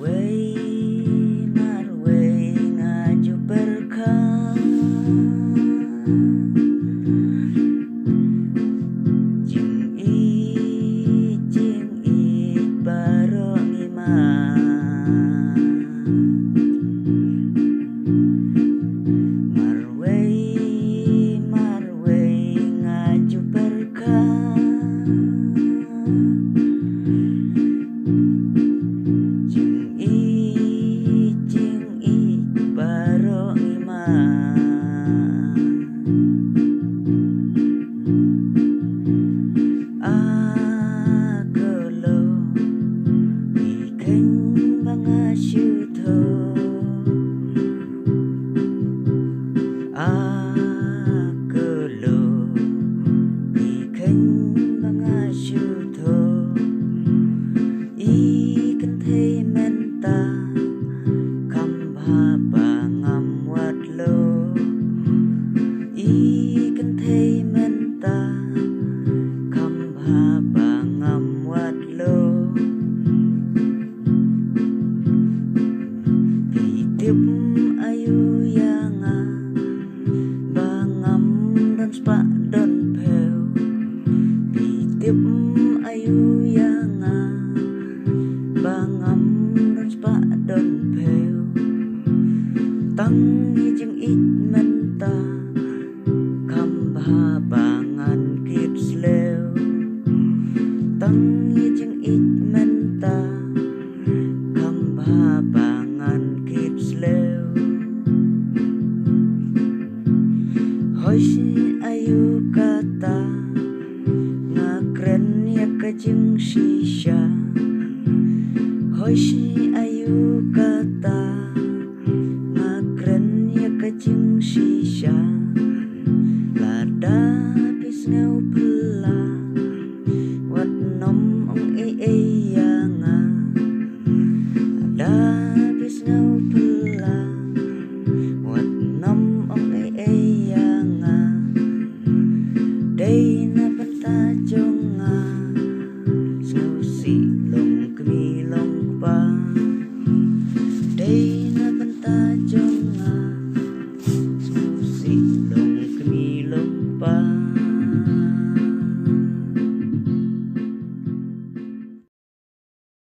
Marway ngaju berkah Jing i barong iman Marway ngaju berkah Ayu yanga bangam dan spak don peu Pitip ayu yanga bangam dan spak don peu Tang hijing ik menta kambha bangan kit slew Tang hijing ik menta kambha bangan kit slew Hoshi ayu kata ngakren ya kajeng shisha Hoshi